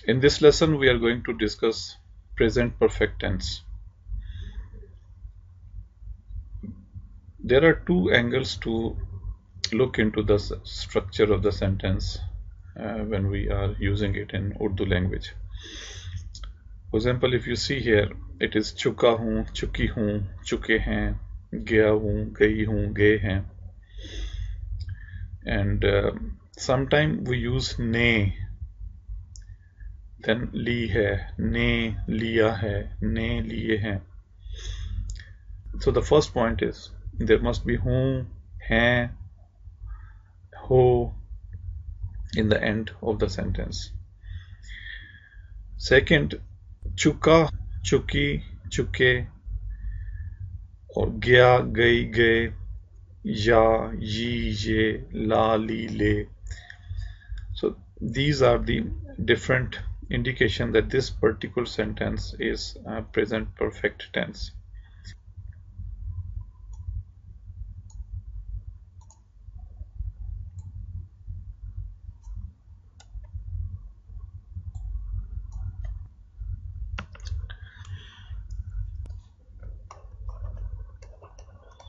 In this lesson, we are going to discuss present perfect tense. There are two angles to look into the structure of the sentence when we are using it in Urdu language. For example, if you see here, it is चुका हूँ, चुकी हूँ, चुके हैं, गया हूँ, गई हूँ, गए हैं. And sometimes we use ने, then ली है, ने लिया है, ने लिए हैं. So the first point is there must be हूँ, हैं, हो in the end of the sentence. Second, चुका, चुकी, चुके और गया, गई, गए, या, ये, ये, ला, ली, ले. So these are the different indication that this particular sentence is present perfect tense.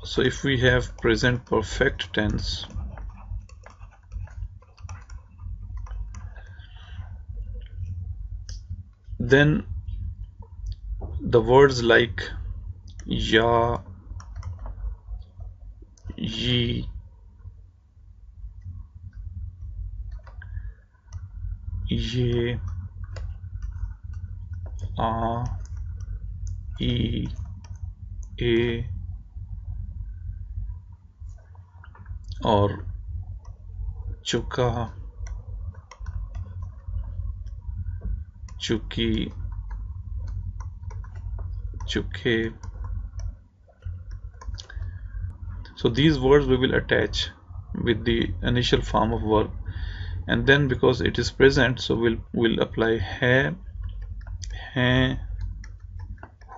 So if we have present perfect tense, then the words like ya, ye, ye, a, e, a और चुका, चुकी, चुके. So these words we will attach with the initial form of verb, and then because it is present, so we'll apply है, हैं,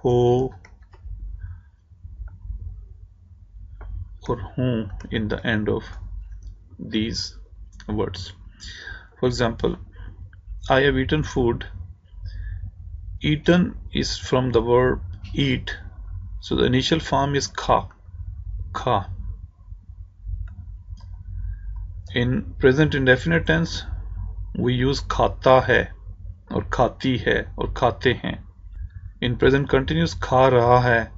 हो or हूँ in the end of these words. For example, I have eaten food. Eaten is from the verb eat, so the initial form is kha, kha. In present indefinite tense, we use खाता है और खाती है और खाते हैं. In present continuous, खा रहा है,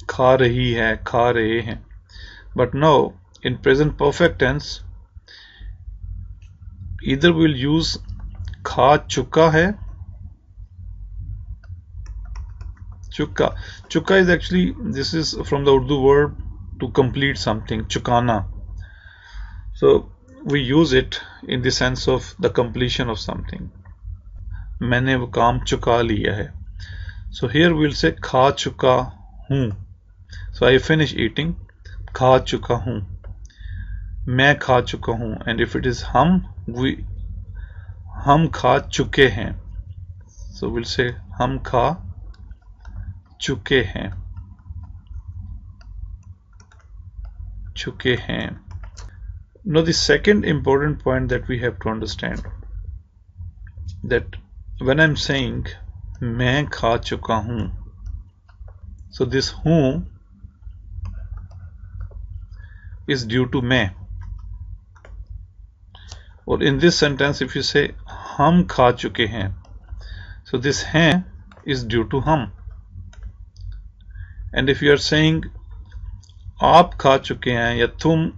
खा रही है, खा रहे हैं. But now in present perfect tense, either we'll use खा चुका है, चुका. चुका is actually, this is from the Urdu verb to complete something, chukana. So we use it in the sense of the completion of something. मैंने वो काम चुका लिया है. So here we'll say खा चुका हूँ. So I finish eating, खा चुका हूँ. मैं खा चुका हूँ. And if it is हम खा चुके हैं. So we'll say हम खा चुके हैं. चुके हैं. Now the second important point that we have to understand, that when I'm saying मैं खा चुका हूँ, so this हूँ is due to मैं. Or in this sentence, if you say हम खा चुके हैं, so this हैं is due to हम. And if you are saying आप खा चुके हैं या तुम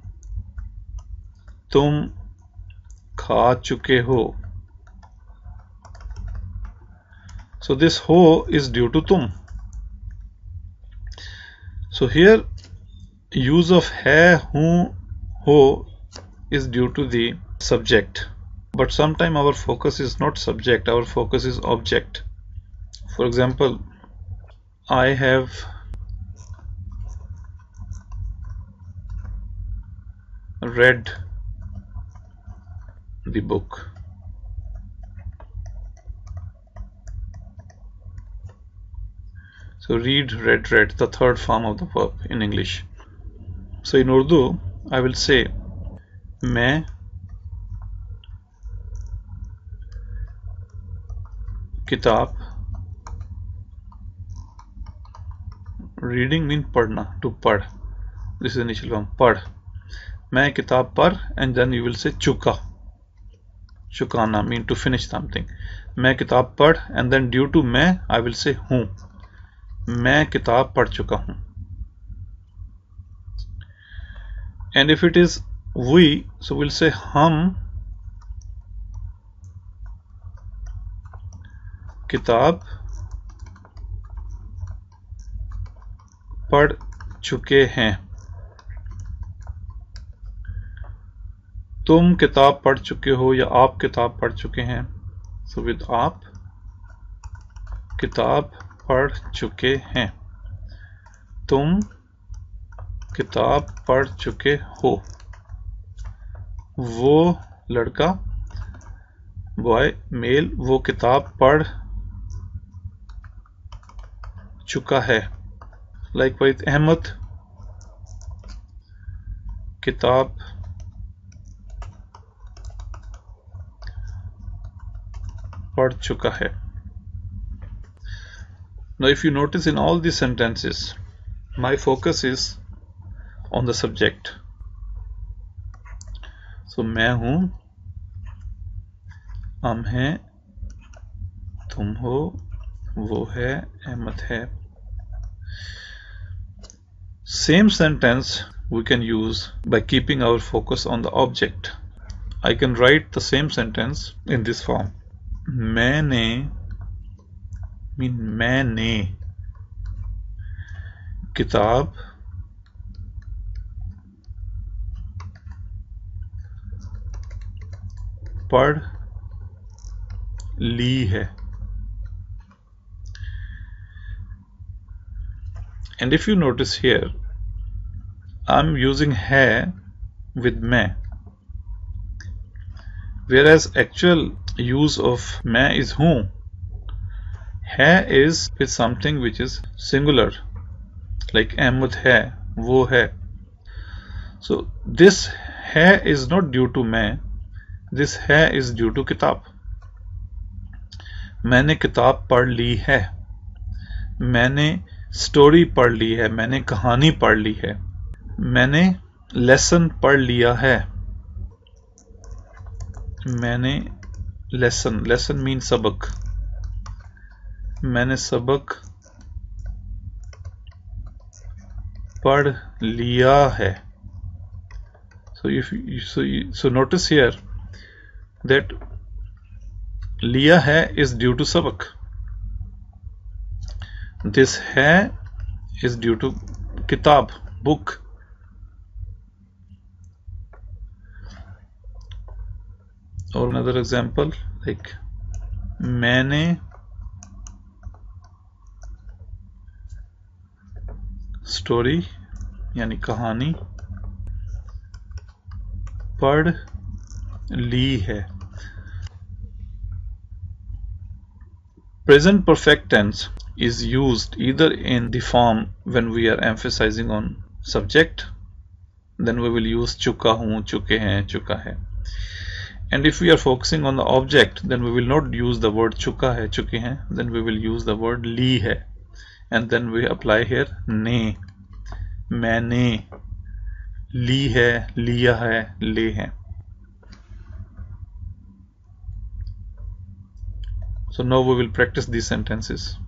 खा चुके हो, so this हो is due to तुम. So here use of है, हूँ, हो is due to the subject, but sometimes our focus is not subject, our focus is object. For example, I have read the book. So read, read, read, the third form of the verb in English. So in Urdu, I will say मैं किताब, reading mean पढ़ना, to पढ़, this is initial form पढ़, मैं किताब पढ़, and then you will say चुका, चुकाना मीन टू फिनिश समथिंग, मैं किताब पढ़, एंड देन ड्यू टू मैं आई विल से हूं, मैं किताब पढ़ चुका हूं. And if it is we, so will say हम किताब पढ़ चुके हैं, तुम किताब पढ़ चुके हो या आप किताब पढ़ चुके हैं, सो विद आप किताब पढ़ चुके हैं, तुम किताब पढ़ चुके हो, वो लड़का बॉय मेल वो किताब पढ़ चुका है. लाइकवाइज अहमद किताब पढ़ चुका है. Now if you notice in all these sentences, my focus is on the subject. So मैं हूं, हम हैं, तुम हो, वो है, अहमद है. Same sentence we can use by keeping our focus on the object. I can write the same sentence in this form. मैंने किताब पढ़ ली है. And if you notice here, I'm using है with मैं, whereas actual use of मैं is हूं. है is with something which is singular, like Ahmad है, वो है. So this है is not due to मैं, this है is due to किताब. मैंने किताब पढ़ ली है, मैंने स्टोरी पढ़ ली है, मैंने कहानी पढ़ ली है, मैंने लेसन पढ़ लिया है, मैंने लेसन मीन सबक, मैंने सबक पढ़ लिया है. So notice here that लिया है is due to सबक. This है is due to किताब, book. Or another example, like मैंने स्टोरी यानी कहानी पढ़ ली है. Present perfect tense is used either in the form when we are emphasizing on subject, then we will use चुका हूं, चुके हैं, चुका है. And if we are focusing on the object, then we will not use the word चुका है, चुके हैं, then we will use the word ली है, and then we apply here ने, मैंने ली है, लिया है, ले हैं. So now we will practice these sentences.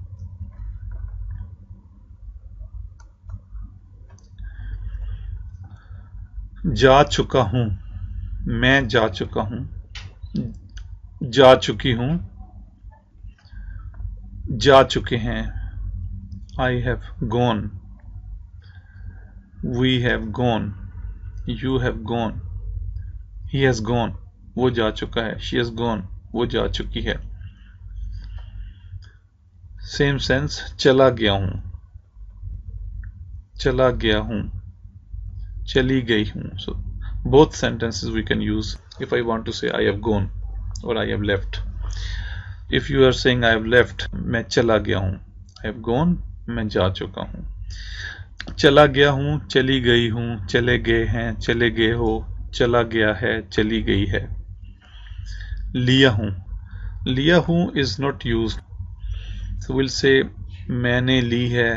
जा चुका हूं, मैं जा चुका हूं, जा चुकी हूं, जा चुके हैं, I have gone, we have gone, you have gone, he has gone, वो जा चुका है, she has gone, वो जा चुकी है. Same sense, चला गया हूं, चला गया हूं, चली गई हूं. So both sentences we can use if I want to say I have gone or I have left. If you are saying I have left, मैं चला गया हूं, I have gone, मैं जा चुका हूं. चला गया हूं, चली गई हूं, चले गए हैं, चले गए हो, चला गया है, चली गई है. लिया हूं is not used So we'll say मैंने ली है,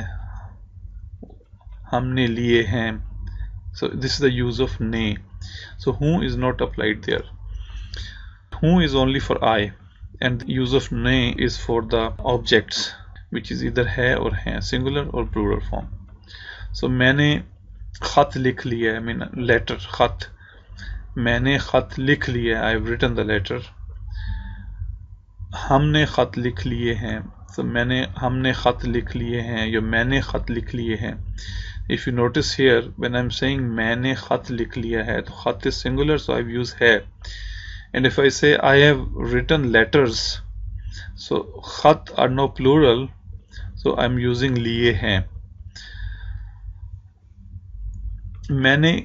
हमने लिए हैं. So this is the use of ने. So who is not applied there. Who is only for I, and the use of ne is for the objects, which is either है or हैं, singular or plural form. So मैंने खत लिख लिया है, I mean letter, खत. मैंने खत लिख लिया है, I have written the letter. हमने खत लिख लिए हैं. So हमने खत लिख लिए हैं या मैंने खत लिख लिए हैं. If you notice here, when I'm saying मैंने खत लिख लिया है, तो खत is singular, so I've used है. And if I say I have written letters, so khat are no plural, so I'm using लिए हैं. मैंने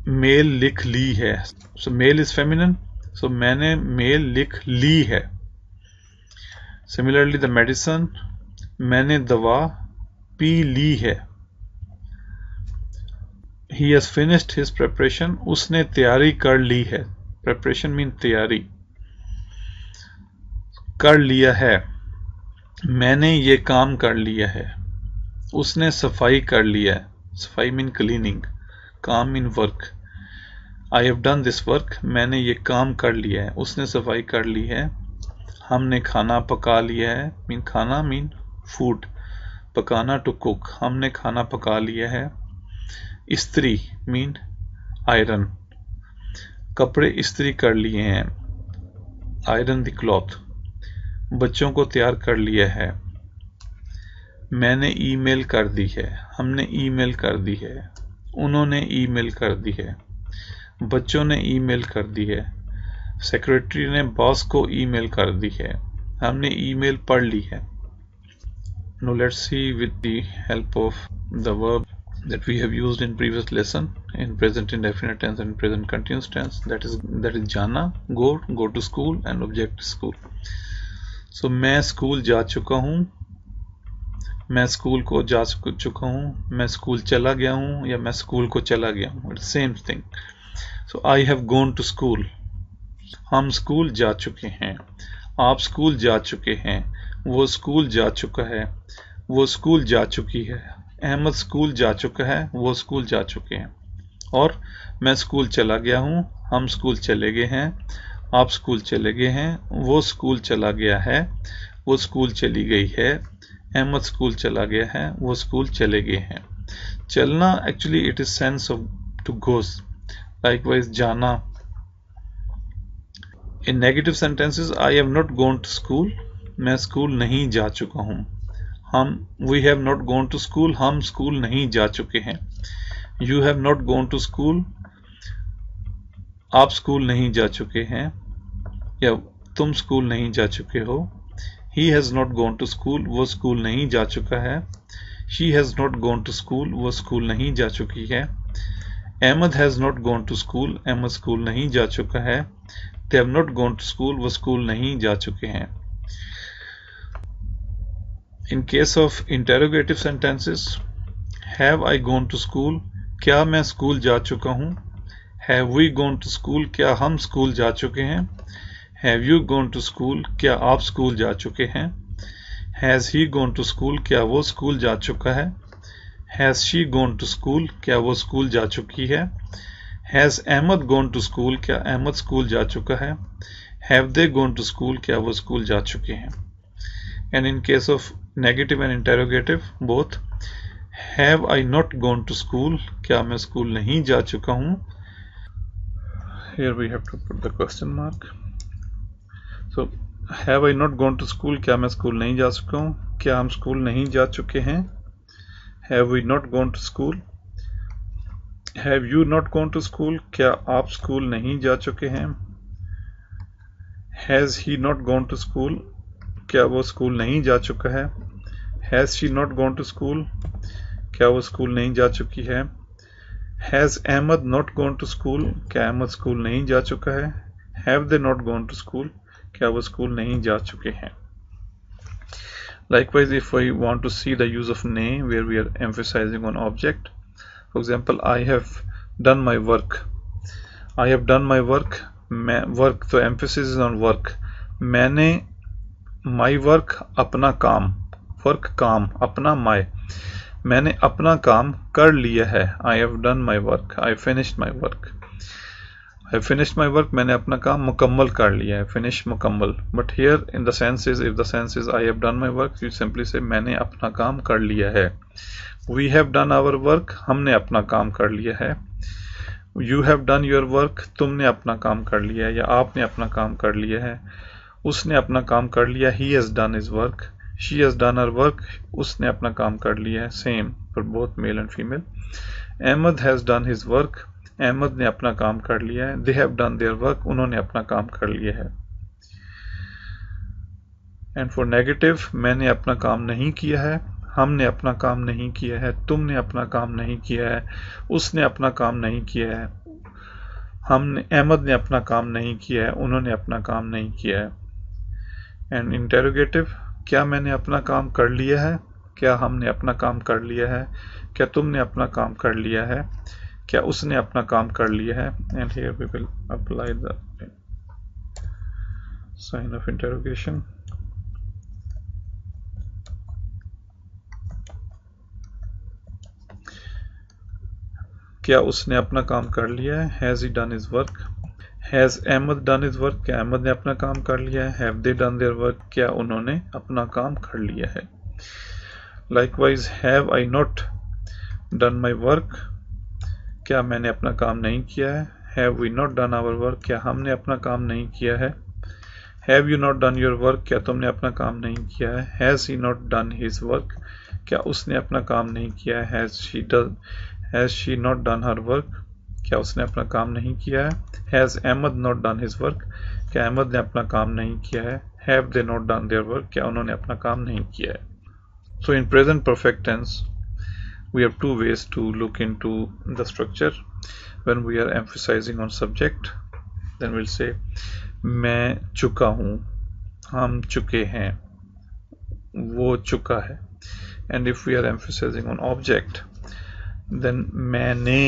मेल लिख ली है, so male is feminine, so मैंने मेल लिख ली है. Similarly, the medicine, मैंने दवा पी ली है. He has finished his preparation, उसने तैयारी कर ली है. Preparation mean तैयारी. कर लिया है. मैंने ये काम कर लिया है. उसने सफाई कर लिया है. सफाई mean cleaning. काम mean work. I have done this work. मैंने ये काम कर लिया है. उसने सफाई कर ली है. हमने खाना पका लिया है. mean खाना mean food. पकाना to cook. हमने खाना पका लिया है. इस्त्री mean iron. कपड़े इस्त्री कर लिए हैं. Iron the cloth. बच्चों को तैयार कर लिया है. मैंने ईमेल कर दी है. हमने ईमेल कर दी है. उन्होंने ईमेल कर दी है. बच्चों ने ईमेल कर दी है. सेक्रेटरी ने बॉस को ईमेल कर दी है. हमने ईमेल पढ़ ली है. Now let's see with the help of the verb that we have used in previous lesson in present indefinite tense and present continuous tense, that is जाना, go to school, and object school. So मैं school जा चुका हूँ. मैं school को जा चुका हूँ. मैं स्कूल चला गया हूँ या मैं स्कूल को चला गया हूँ. It's same thing. So I have gone to school. हम स्कूल जा चुके हैं. आप स्कूल जा चुके हैं. वो स्कूल जा चुका है. वो स्कूल जा चुकी है. अहमद स्कूल जा चुका है. वो स्कूल जा चुके हैं. और मैं स्कूल चला गया हूँ. हम स्कूल चले गए हैं. आप स्कूल चले गए हैं. वो स्कूल चला गया है. वो स्कूल चली गई है. अहमद स्कूल चला गया है. वो स्कूल चले गए हैं. चलना actually it is sense of to goes. Likewise जाना. In negative sentences I have not gone to school. मैं स्कूल नहीं जा चुका हूँ. We have not gone to school. हम स्कूल नहीं जा चुके हैं. You have not gone to school. आप स्कूल नहीं जा चुके हैं या तुम स्कूल नहीं जा चुके हो. He has not gone to school. वो स्कूल नहीं जा चुका है. She has not gone to school. वो स्कूल नहीं जा चुकी है. Ahmad has not gone to school. Ahmad school नहीं जा चुका है. They have not gone to school. वो स्कूल नहीं जा चुके हैं. In case of interrogative sentences, have I gone to school? क्या मैं स्कूल जा चुका हूँ. Have we gone to school? क्या हम स्कूल जा चुके हैं. Have you gone to school? क्या आप स्कूल जा चुके हैं. Has he gone to school? क्या वो स्कूल जा चुका है. Has she gone to school? क्या वो स्कूल जा चुकी है. Has Ahmed gone to school? क्या अहमद स्कूल जा चुका है. Have they gone to school? क्या वो स्कूल जा चुके हैं. And in case of negative and interrogative both, have I not gone to school? क्या मैं स्कूल नहीं जा चुका हूँ. Here we have to put the question mark. So have I not gone to school? क्या मैं स्कूल नहीं जा चुका हूँ. क्या हम स्कूल नहीं जा चुके हैं. Have we not gone to school? Have you not gone to school? क्या आप स्कूल नहीं जा चुके हैं. Has he not gone to school? क्या वो स्कूल नहीं जा चुका है. Has she not gone to school? क्या वो स्कूल नहीं जा चुकी है. Has Ahmed not gone to school? क्या अहमद स्कूल नहीं जा चुका है. Have they not gone to school? क्या वो स्कूल नहीं जा चुके हैं. Likewise, if I want to see the use of ne where we are emphasizing on object, for example, I have done my work. I have done my work. Work, तो emphasis is on work. मैंने my work, अपना काम. Work काम, अपना, my, मैंने अपना काम कर लिया है, I have done my work, I finished my work, I finished my work, मैंने अपना काम मुकम्मल कर लिया है, फिनिश मुकम्मल, but here in the sense is, if the sense is I have done my work, you simply say मैंने अपना काम कर लिया है। We have done our work, हमने अपना काम कर लिया है। You have done your work, तुमने अपना काम कर लिया है या आपने अपना काम कर लिया है। उसने अपना काम कर लिया, he has done his work, she has done her work, उसने अपना काम कर लिया है, same for both male and female. Ahmad has done his work, Ahmad ने अपना काम कर लिया है। They have done their work, उन्होंने अपना काम कर लिया है। एंड फॉर नेगेटिव, मैंने अपना काम नहीं किया है, हमने अपना काम नहीं किया है, तुमने अपना काम नहीं किया है, उसने अपना काम नहीं किया है, हमने, अहमद ने अपना काम नहीं किया है, उन्होंने अपना काम नहीं किया है। एंड इंटेरोगेटिव, क्या मैंने अपना काम कर लिया है, क्या हमने अपना काम कर लिया है, क्या तुमने अपना काम कर लिया है, क्या उसने अपना काम कर लिया है। And here we will apply the sign of interrogation. क्या उसने अपना काम कर लिया है, has he done his work. Has Ahmad done his work, क्या अहमद ने अपना काम कर लिया है। Have they done their work, क्या उन्होंने अपना काम कर लिया है। Likewise, have I not done my work, क्या मैंने अपना काम नहीं किया है। Have we not done our work, क्या हमने अपना काम नहीं किया है। Have you not done your work, क्या तुमने अपना काम नहीं किया है। Has he not done his work, क्या उसने अपना काम नहीं किया है। Has she not done her work, क्या उसने अपना काम नहीं किया है। Has Ahmad not done his work, क्या अहमद ने अपना काम नहीं किया है। Have they not done their work, क्या उन्होंने अपना काम नहीं किया है। So in present perfect tense, we have two ways to look into the structure. When we are emphasizing on subject, then we'll say मैं चुका हूँ, हम चुके हैं, वो चुका है. And if we are emphasizing on object, then मैंने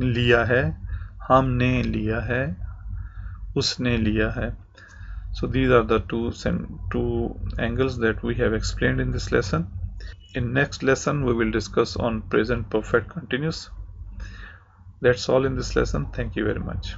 लिया है, हमने लिया है, उसने लिया है. So these are the two angles that we have explained in this lesson. In next lesson we will discuss on present perfect continuous. That's all in this lesson. Thank you very much.